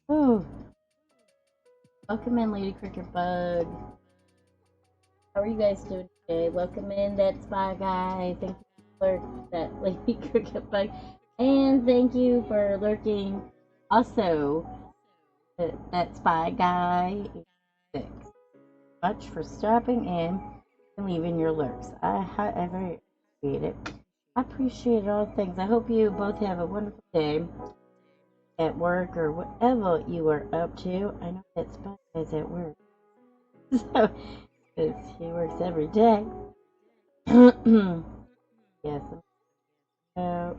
Oh, welcome in, Lady Cricket Bug. How are you guys doing today? Welcome in, that spy guy. Thank you for that, Lady Cricket Bug, and thank you for lurking. Also, that spy guy. Thanks much for stopping in and leaving your lurks. I very appreciate it. I appreciate all things. I hope you both have a wonderful day at work or whatever you are up to. I know that spy guy's at work, so he works every day. Yes. So,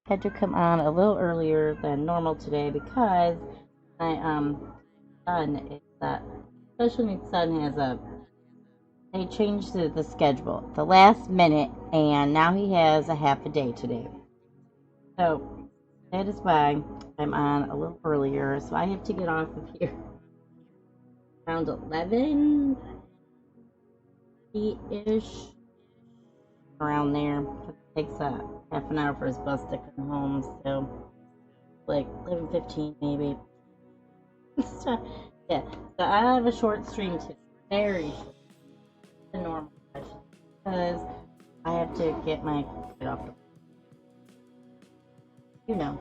had to come on a little earlier than normal today because my son is special needs son has a they changed the schedule at the last minute, and now he has a half a day today. So that is why I'm on a little earlier. So I have to get off of here around 11 ish, around there. It takes a half an hour for his bus to come home, so like 11:15 maybe. So, yeah, so I have a short stream today, very short, the normal session, because I have to get my kid off. You know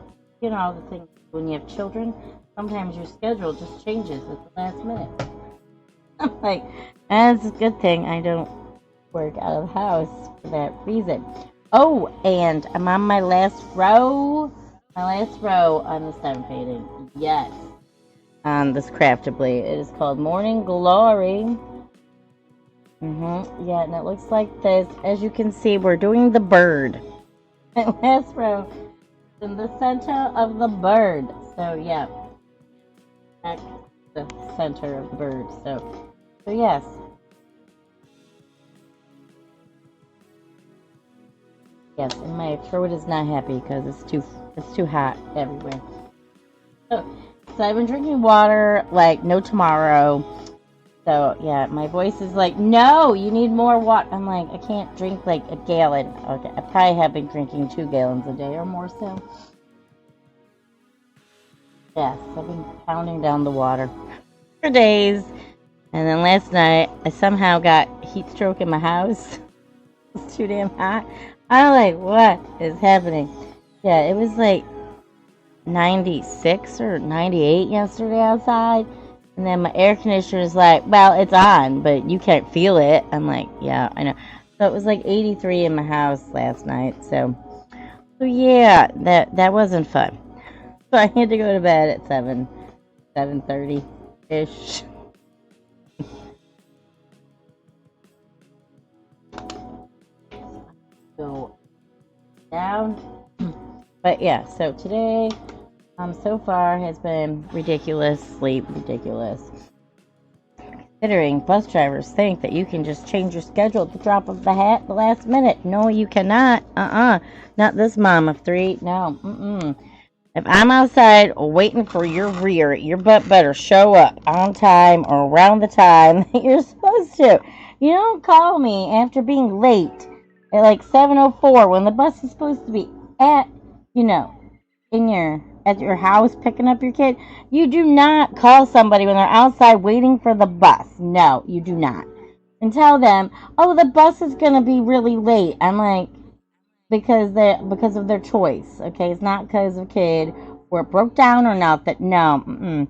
all the things when you have children. Sometimes your schedule just changes at the last minute. I'm like, that's a good thing I don't work out of the house for that reason. Oh, and I'm on my last row. My last row on the 7 painting. Yes. On this craftably. It is called Morning Glory. Yeah, and it looks like this. As you can see, we're doing the bird. My last row is in the center of the bird. So, yeah. Back the center of the bird. So yes. Yes, and my throat is not happy because it's too hot everywhere. So I've been drinking water like no tomorrow. So yeah, my voice is like, no, you need more water. I'm like, I can't drink like a gallon. Okay, I probably have been drinking 2 gallons a day or more so. Yes, I've been pounding down the water for days. And then last night, I somehow got heat stroke in my house. It's too damn hot. I'm like, what is happening? Yeah, it was like 96 or 98 yesterday outside. And then my air conditioner is like, well, it's on, but you can't feel it. I'm like, yeah, I know. So it was like 83 in my house last night. So yeah, that wasn't fun. So I had to go to bed at 7:30-ish. Go down. But yeah, so today, so far has been ridiculously ridiculous. Considering bus drivers think that you can just change your schedule at the drop of the hat at the last minute. No, you cannot. Not this mom of three. No. If I'm outside waiting for your rear, your butt better show up on time or around the time that you're supposed to. You don't call me after being late at like 7:04 when the bus is supposed to be at, at your house picking up your kid. You do not call somebody when they're outside waiting for the bus. No, you do not. And tell them, oh, the bus is gonna be really late. I'm like, because of their choice. Okay, it's not because of kid or it broke down or not. That no,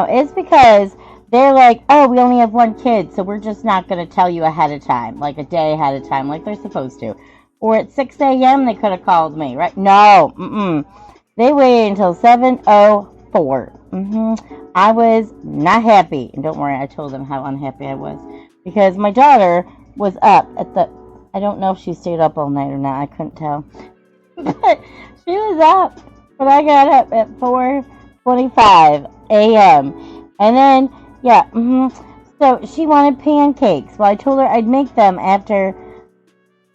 it's because they're like, oh, we only have one kid, so we're just not gonna tell you ahead of time, like a day ahead of time, like they're supposed to. Or at 6 a.m. they could have called me, right? No, they waited until 7:04. I was not happy, and don't worry, I told them how unhappy I was because my daughter was up at the. I don't know if she stayed up all night or not. I couldn't tell. But she was up when I got up at 4:25 a.m. And then, so she wanted pancakes. Well, I told her I'd make them after,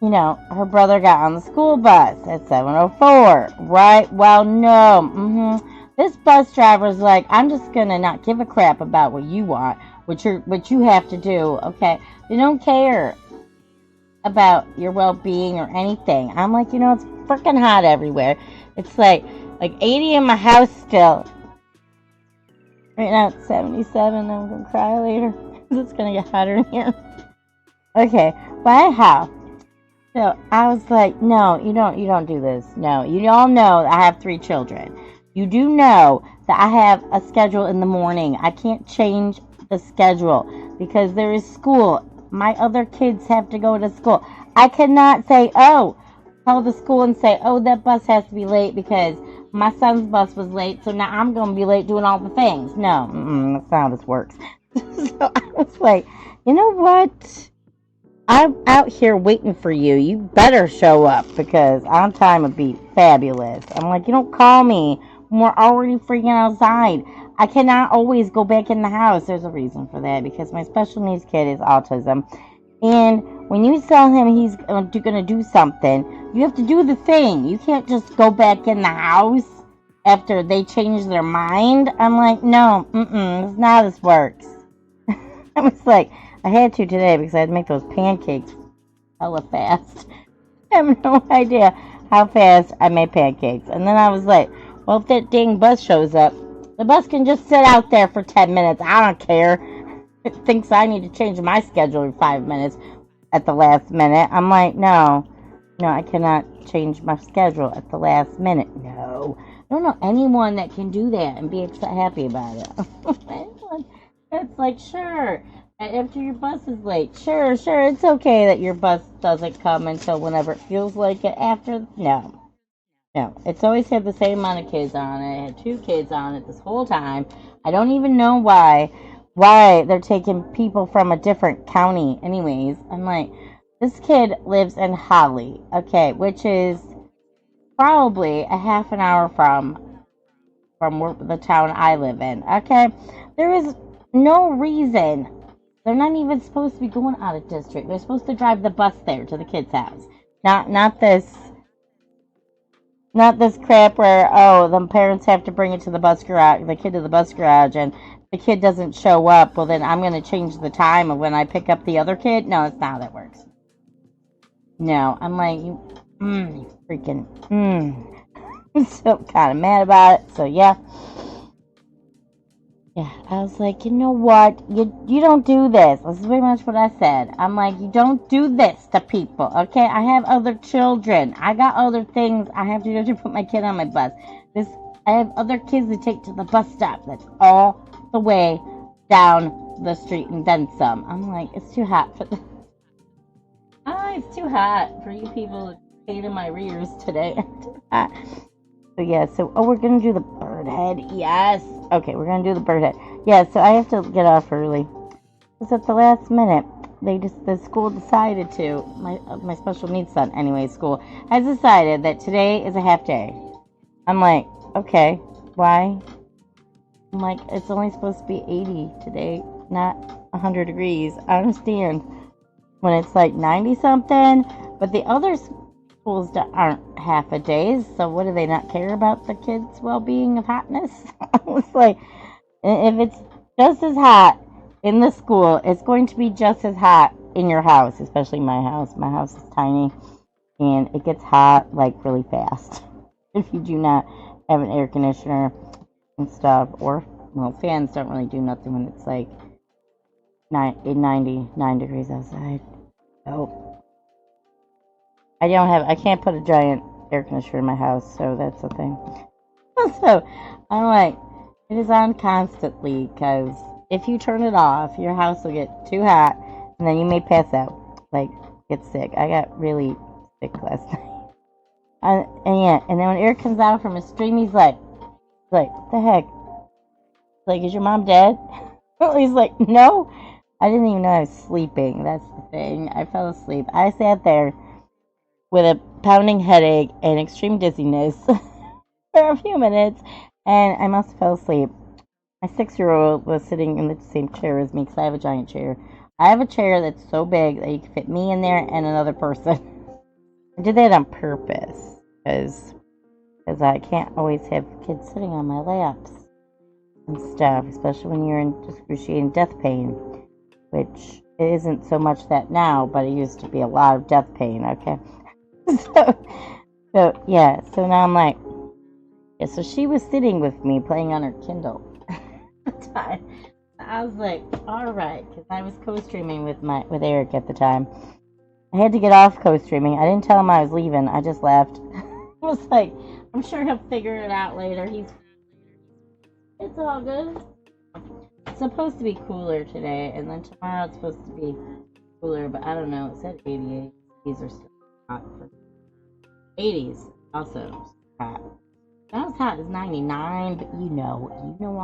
her brother got on the school bus at 7:04. Right? Well, no. This bus driver's like, I'm just going to not give a crap about what you want, what you have to do. Okay? They don't care about your well-being or anything. I'm like, it's freaking hot everywhere. It's like 80 in my house still. Right now it's 77. I'm gonna cry later. It's gonna get hotter in here. Okay, but how? So I was like, no, you don't do this. No, you all know that I have 3 children. You do know that I have a schedule in the morning. I can't change the schedule because there is school. My other kids have to go to school. I cannot say, call the school and say, that bus has to be late because my son's bus was late, so now I'm going to be late doing all the things. No, that's not how this works. So I was like, you know what? I'm out here waiting for you. You better show up because on time would be fabulous. I'm like, you don't call me when we're already freaking outside. I cannot always go back in the house. There's a reason for that because my special needs kid is autism. And when you tell him he's going to do something, you have to do the thing. You can't just go back in the house after they change their mind. I'm like, no, that's not how this works. I was like, I had to today because I had to make those pancakes hella fast. I have no idea how fast I made pancakes. And then I was like, well, if that dang bus shows up, the bus can just sit out there for 10 minutes. I don't care. It thinks I need to change my schedule in 5 minutes at the last minute. I'm like, no, I cannot change my schedule at the last minute. No. I don't know anyone that can do that and be happy about it. It's like, sure, after your bus is late, sure, it's okay that your bus doesn't come until whenever it feels like it after. No, it's always had the same amount of kids on it. I had 2 kids on it this whole time. I don't even know why they're taking people from a different county anyways. I'm like, this kid lives in Holly, okay, which is probably a half an hour from the town I live in, okay? There is no reason. They're not even supposed to be going out of district. They're supposed to drive the bus there to the kid's house. Not this crap where, the parents have to bring it to the kid to the bus garage, and the kid doesn't show up. Well, then I'm going to change the time of when I pick up the other kid. No, that's not how that works. No, I'm like, you freaking, I'm still kind of mad about it. So, yeah, I was like, you know what? You don't do this. This is pretty much what I said. I'm like, you don't do this to people, okay? I have other children. I got other things I have to do to put my kid on my bus. I have other kids to take to the bus stop. That's all the way down the street and then some. I'm like, it's too hot for this. It's too hot for you people to pain in my rears today. So yeah, we're gonna do the bird head. Yes. Okay, we're gonna do the bird head. Yeah, so I have to get off early. Because at the last minute, the school decided to, my special needs son, anyway, school, has decided that today is a half day. I'm like, okay, why? I'm like, it's only supposed to be 80 today, not 100 degrees. I understand when it's like 90 something, but the other schools aren't half a days, so what do they not care about the kids' well being of hotness? I was like, if it's just as hot in the school, it's going to be just as hot in your house, especially my house. My house is tiny and it gets hot like really fast if you do not have an air conditioner and stuff, or well, fans don't really do nothing when it's like 99 degrees outside. Oh, I can't put a giant air conditioner in my house, so that's the thing. So I'm like, it is on constantly because if you turn it off, your house will get too hot, and then you may pass out, like get sick. I got really sick last night. And yeah, and then when Eric comes out from his stream, what the heck? Like, is your mom dead? He's like, no. I didn't even know I was sleeping. That's the thing. I fell asleep. I sat there with a pounding headache and extreme dizziness for a few minutes, and I must have fell asleep. My 6-year-old was sitting in the same chair as me because I have a giant chair. I have a chair that's so big that you can fit me in there and another person. I did that on purpose because I can't always have kids sitting on my laps and stuff, especially when you're in excruciating death pain, which it isn't so much that now, but it used to be a lot of death pain, okay? So now I'm like, yeah, so she was sitting with me playing on her Kindle. I was like, all right, because I was co-streaming with Eric at the time. I had to get off co-streaming. I didn't tell him I was leaving. I just left. I was like, I'm sure he'll figure it out later. It's all good. It's supposed to be cooler today, and then tomorrow it's supposed to be cooler, but I don't know. It said 88. These are still hot. 80s also hot. Not as hot as 99, but you know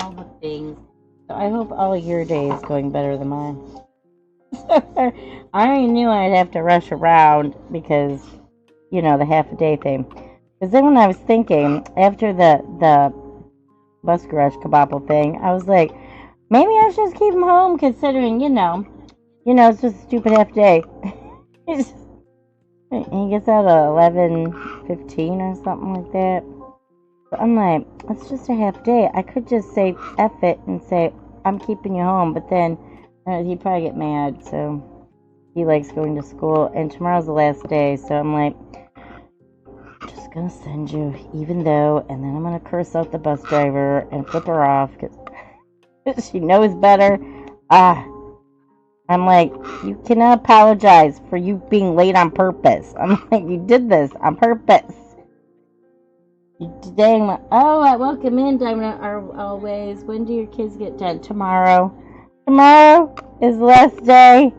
all the things. So I hope all of your day is going better than mine. I already knew I'd have to rush around because, the half a day thing. Because then when I was thinking, after the bus garage kabobble thing, I was like, maybe I should just keep him home considering, it's just a stupid half day. He gets out at 11:15 or something like that. So I'm like, it's just a half day. I could just say F it and say, I'm keeping you home. But then he'd probably get mad. So he likes going to school. And tomorrow's the last day. So I'm like, I'm just going to send you, even though. And then I'm going to curse out the bus driver and flip her off because she knows better. I'm like, you cannot apologize for you being late on purpose. I'm like, you did this on purpose. Dang, welcome in, Diamond always. When do your kids get done? Tomorrow. Tomorrow is the last day.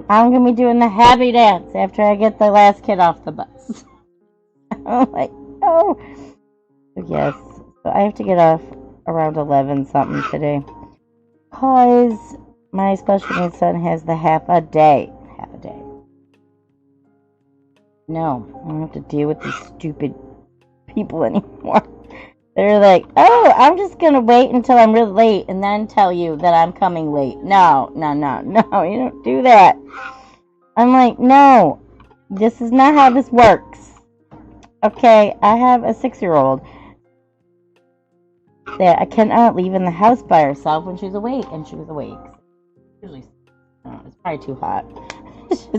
I'm going to be doing the happy dance after I get the last kid off the bus. I'm like, oh. Yes, so I have to get off around 11 something today. Because my special needs son has the half a day. Half a day. No, I don't have to deal with these stupid people anymore. They're like, oh, I'm just gonna wait until I'm really late and then tell you that I'm coming late. No, you don't do that. I'm like, no, this is not how this works. Okay, I have a 6-year-old that I cannot leave in the house by herself when she's awake, and she was awake. Usually, it's probably too hot. It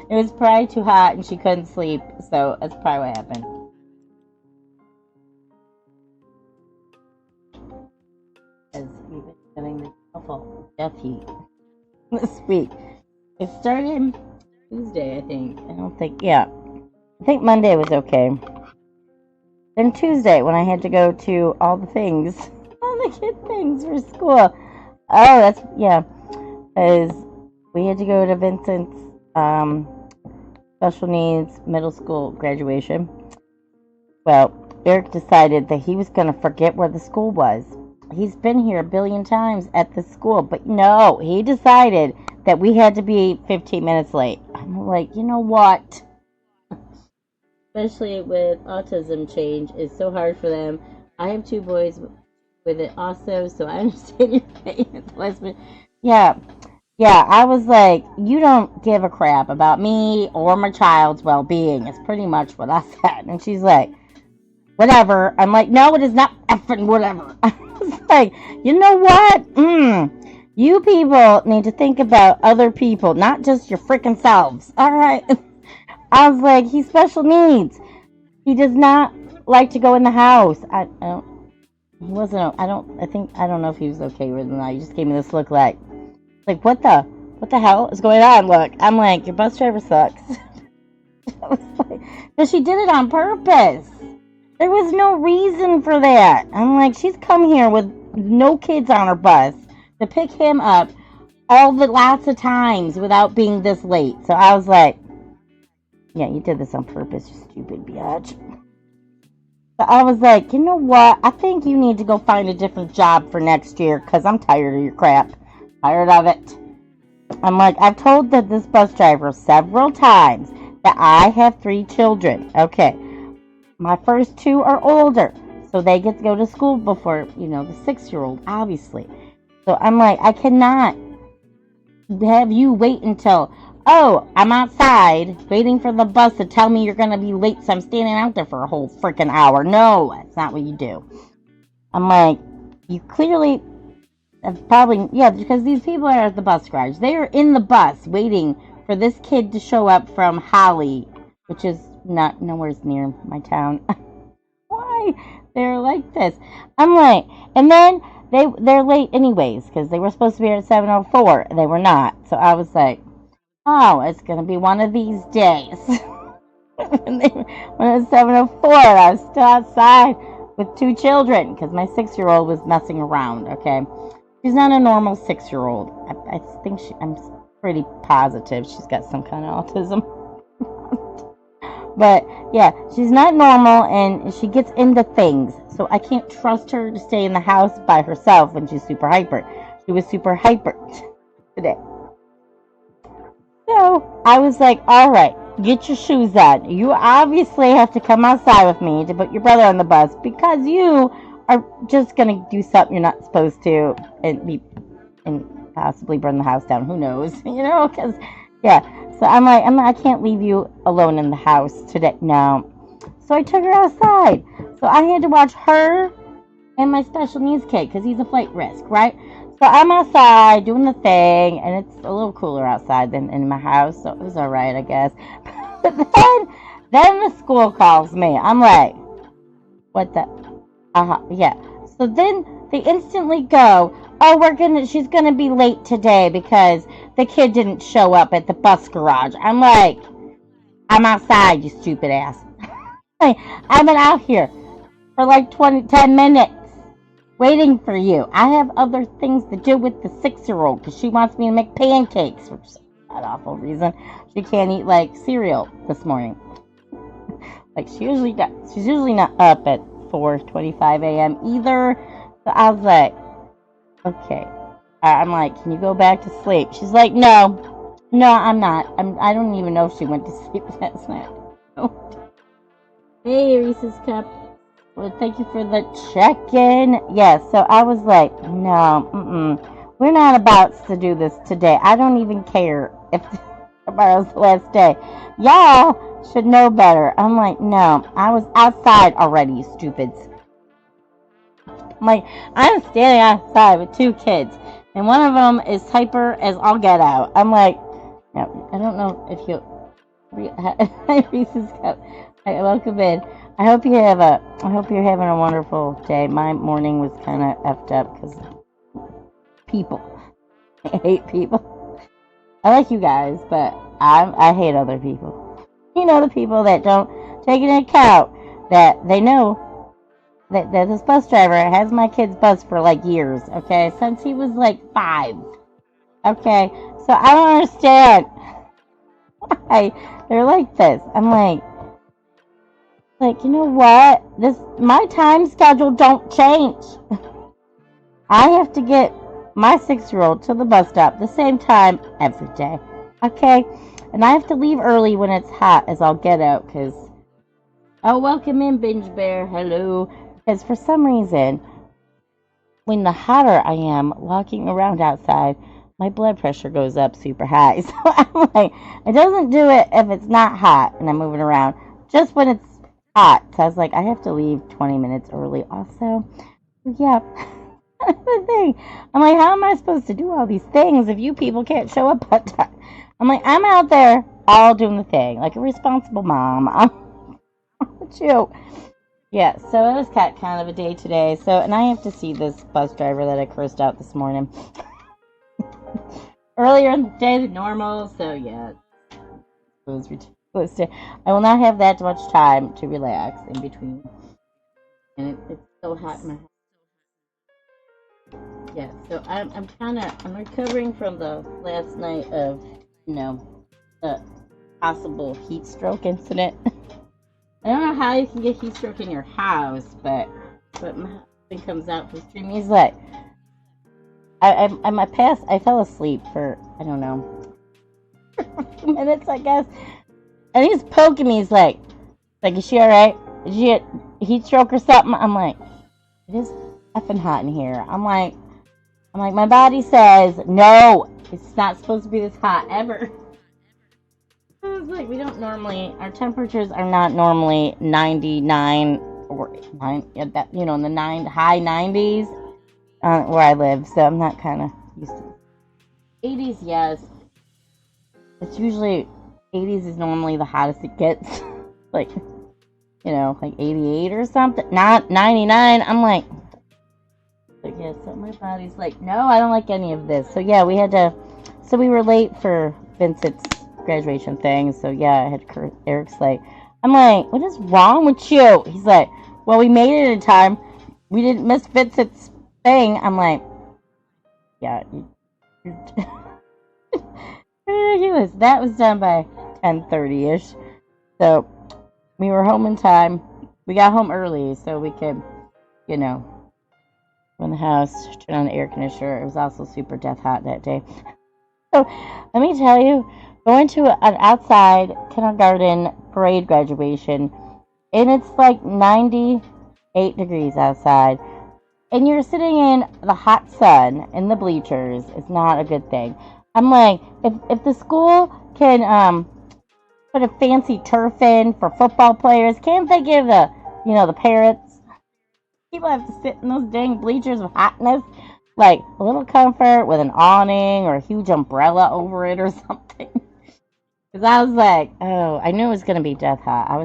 was probably too hot and she couldn't sleep, so that's probably what happened. Because we've been getting this awful death heat this week. It started Tuesday, I think. I think Monday was okay. Then Tuesday, when I had to go to all the kid things for school. Oh, because we had to go to Vincent's special needs middle school graduation. Well, Eric decided that he was going to forget where the school was. He's been here a billion times at the school, but no, he decided that we had to be 15 minutes late. I'm like, you know what? Especially with autism change, it's so hard for them. I have 2 boys with it also, so I understand your pain. Yeah. Yeah, I was like, you don't give a crap about me or my child's well being. It's pretty much what I said. And she's like, whatever. I'm like, no, it is not effing whatever. I was like, you know what? You people need to think about other people, not just your freaking selves. All right. I was like, he's special needs. He does not like to go in the house. I don't. He wasn't. I don't. I think. I don't know if he was okay with it or not. He just gave me this look like what the hell is going on? Look, I'm like, your bus driver sucks. I was like, but she did it on purpose. There was no reason for that. I'm like, she's come here with no kids on her bus to pick him up lots of times without being this late. So I was like, yeah, you did this on purpose, you stupid bitch. So I was like, you know what? I think you need to go find a different job for next year because I'm tired of your crap. Tired of it. I'm like, I've told this bus driver several times that I have 3 children. Okay. My first 2 are older, so they get to go to school before, the 6-year-old, obviously. So I'm like, I cannot have you wait until, oh, I'm outside waiting for the bus to tell me you're going to be late, so I'm standing out there for a whole freaking hour. No, that's not what you do. I'm like, you clearly have probably, yeah, because these people are at the bus garage. They are in the bus waiting for this kid to show up from Holly, which is not nowhere near my town. Why? They're like this. I'm like, and then they're late anyways because they were supposed to be here at 7:04. They were not. So I was like, oh, it's gonna be one of these days. when it was 7:04, I was still outside with 2 children because my 6-year-old was messing around. Okay, she's not a normal 6-year-old. I think I'm pretty positive she's got some kind of autism. But yeah, she's not normal and she gets into things. So I can't trust her to stay in the house by herself when she's super hyper. She was super hyper today. So I was like, all right, get your shoes on. You obviously have to come outside with me to put your brother on the bus because you are just going to do something you're not supposed to and possibly burn the house down. Who knows? Because, yeah. So I'm like, I can't leave you alone in the house today. No. So I took her outside. So I had to watch her and my special needs kid because he's a flight risk, right? So I'm outside doing the thing, and it's a little cooler outside than in my house, so it was all right, I guess. But then the school calls me. I'm like, what the? Yeah. So then they instantly go, oh, she's gonna be late today because the kid didn't show up at the bus garage. I'm like, I'm outside, you stupid ass. I've been out here for like 10 minutes waiting for you. I have other things to do with the 6-year-old because she wants me to make pancakes for that awful reason. She can't eat like cereal this morning. Like she's usually not up at 4:25 a.m. either. So I was like, okay. I'm like, can you go back to sleep? She's like, no, I'm not. I don't even know if she went to sleep last night. Hey, Reese's Cup. Well, thank you for the check-in. Yeah, so I was like, no, we're not about to do this today. I don't even care if tomorrow's the last day. Y'all should know better. I'm like, no, I was outside already, you stupids. I'm like, I'm standing outside with 2 kids, and one of them is hyper as all get out. I'm like, no, I don't know if you Reese's Cup. Welcome in. I hope you're having a wonderful day. My morning was kind of effed up because people. I hate people. I like you guys, but I hate other people. The people that don't take into account that they know that this bus driver has my kid's bus for like years, okay? Since he was like 5. Okay? So I don't understand why they're like this. I'm like, you know what? My time schedule don't change. I have to get my 6-year-old to the bus stop the same time every day. Okay? And I have to leave early when it's hot as I'll get out because, oh, welcome in, Binge Bear. Hello. Because for some reason, when the hotter I am walking around outside, my blood pressure goes up super high. So I'm like, it doesn't do it if it's not hot and I'm moving around. Just when it's hot. So I was like, I have to leave 20 minutes early also. Yeah. The thing. I'm like, how am I supposed to do all these things if you people can't show up on time? I'm like, I'm out there all doing the thing, like a responsible mom. I'm with you. Yeah, so it was kind of a day today. So, and I have to see this bus driver that I cursed out this morning earlier in the day than normal. So yeah, it was ridiculous. I will not have that much time to relax in between, and it's so hot in my house. Yeah, so I'm recovering from the last night of the possible heat stroke incident. I don't know how you can get heat stroke in your house, but my husband comes out from stream. He's like, I fell asleep for I don't know minutes, I guess, and he's poking me. He's like, is she all right? Did she get heat stroke or something? I'm like, it is effing hot in here. I'm like, my body says no. It's not supposed to be this hot ever. I was like, we don't normally. Our temperatures are not normally 99 or nine. Yeah, that in the high 90s where I live. So I'm not kind of used to 80s. Yes, it's usually 80s is normally the hottest it gets. Like like 88 or something. Not 99. I'm like. But yeah, so my body's like, no, I don't like any of this. So yeah, we were late for Vincent's graduation thing. So yeah, I had Eric's like, I'm like, what is wrong with you? He's like, well, we made it in time. We didn't miss Vincent's thing. I'm like, yeah, ridiculous. That was done by 10:30ish. So we were home in time. We got home early so we could, in the house, turn on the air conditioner. It was also super death hot that day. So let me tell you, going to an outside kindergarten parade graduation, and it's like 98 degrees outside, and you're sitting in the hot sun in the bleachers is not a good thing. I'm like, if the school can put a fancy turf in for football players, can't they give the parents? People have to sit in those dang bleachers with hotness, like a little comfort with an awning or a huge umbrella over it or something. Because I was like, oh, I knew it was going to be death hot. I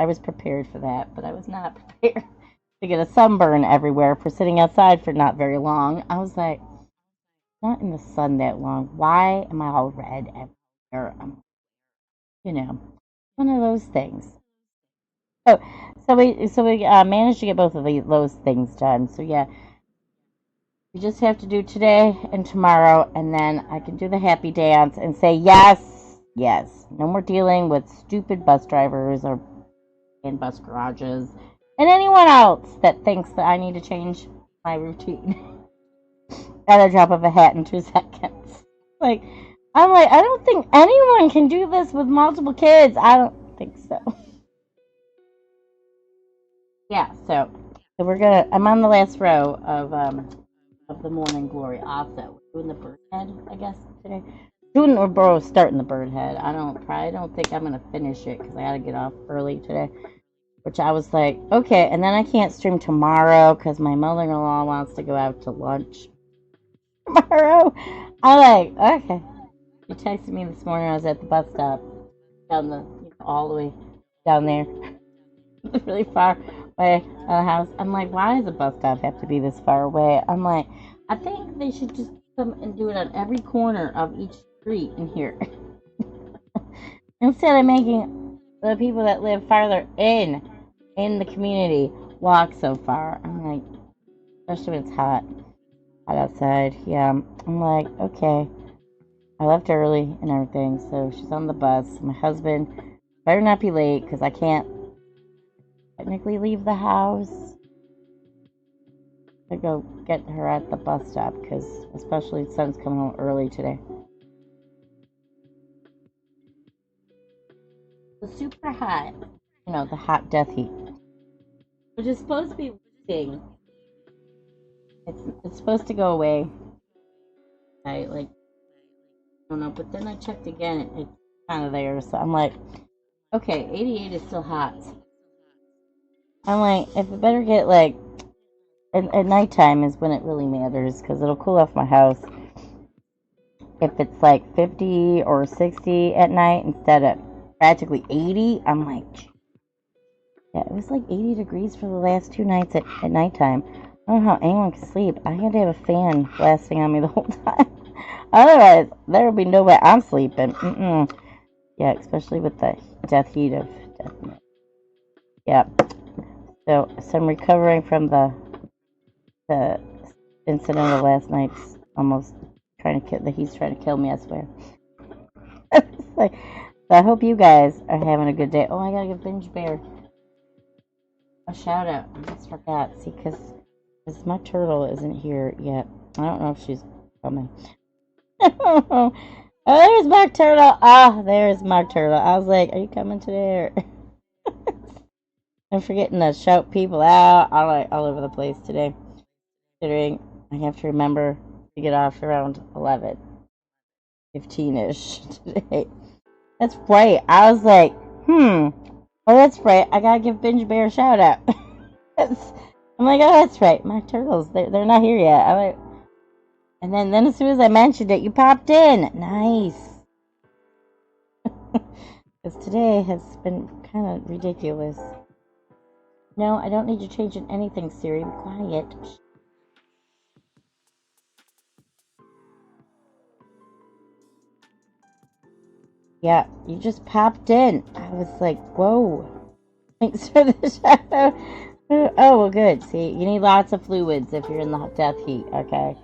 was prepared for that, but I was not prepared to get a sunburn everywhere for sitting outside for not very long. I was like, not in the sun that long. Why am I all red everywhere? One of those things. Oh, so we managed to get both of those things done. So yeah, we just have to do today and tomorrow, and then I can do the happy dance and say yes, yes. No more dealing with stupid bus drivers or in bus garages and anyone else that thinks that I need to change my routine at a drop of a hat in 2 seconds. Like, I'm like, I don't think anyone can do this with multiple kids. I don't think so. Yeah, so I'm on the last row of the morning glory also. We're doing the bird head, I guess, today. Starting the bird head. I don't think I'm gonna finish it because I gotta get off early today. Which I was like, okay, and then I can't stream tomorrow because my mother-in-law wants to go out to lunch tomorrow. I'm like, okay. She texted me this morning. I was at the bus stop down all the way down there. Really far away from the house. I'm like, why does a bus stop have to be this far away? I'm like, I think they should just come and do it on every corner of each street in here. Instead of making the people that live farther in the community walk so far. I'm like, especially when it's hot outside. Yeah, I'm like, okay. I left early and everything, so she's on the bus. My husband better not be late because I can't technically leave the house. I go get her at the bus stop because especially son's coming home early today. It's super hot, the hot death heat, which is supposed to be thing. It's supposed to go away by like don't know. But then I checked again. It's kind of there. So I'm like, okay, 88 is still hot. I'm like, if it better get like at nighttime is when it really matters because it'll cool off my house. If it's like 50 or 60 at night instead of practically 80, I'm like, yeah, it was like 80 degrees for the last 2 nights at nighttime. I don't know how anyone can sleep. I had to have a fan blasting on me the whole time. Otherwise, there will be no way I'm sleeping. Mm-mm. Yeah, especially with the death heat of death. Yeah. So I'm recovering from the incident of last night's almost trying to kill. The heat's trying to kill me. I swear. Like, so I hope you guys are having a good day. Oh, I gotta give Binge Bear a shout out. I just forgot. See, because my turtle isn't here yet. I don't know if she's coming. Oh, there's Mark Turtle. Ah, there's Mark Turtle. I was like, are you coming today? Or I'm forgetting to shout people out. I'm like all over the place today. Considering I have to remember to get off around 11:15-ish today. That's right. I was like, oh, that's right. I gotta give Binge Bear a shout out. I'm like, oh, that's right. My turtles, they're not here yet. I'm like, and then as soon as I mentioned it, you popped in. Nice. Because today has been kind of ridiculous. No, I don't need you changing anything, Siri. Be quiet. Yeah, you just popped in. I was like, whoa. Thanks for the shout out. Oh, well, good. See, you need lots of fluids if you're in the death heat, okay?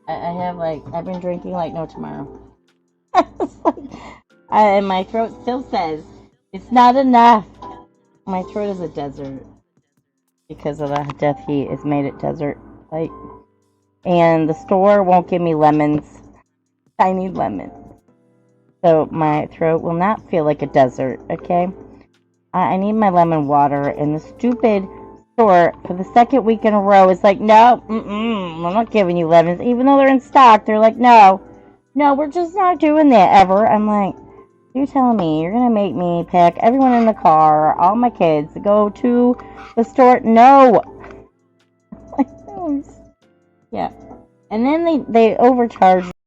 I have, like, I've been drinking like no tomorrow. And my throat still says, it's not enough. My throat is a desert because of the death heat. It's made it desert like. And the store won't give me lemons. I need lemons. So my throat will not feel like a desert, okay? I need my lemon water, and the stupid store for the second week in a row is like, no, I'm not giving you lemons. Even though they're in stock, they're like, no, we're just not doing that ever. I'm like, you're telling me you're going to make me pack everyone in the car, all my kids, go to the store? No. Yeah. And then they overcharge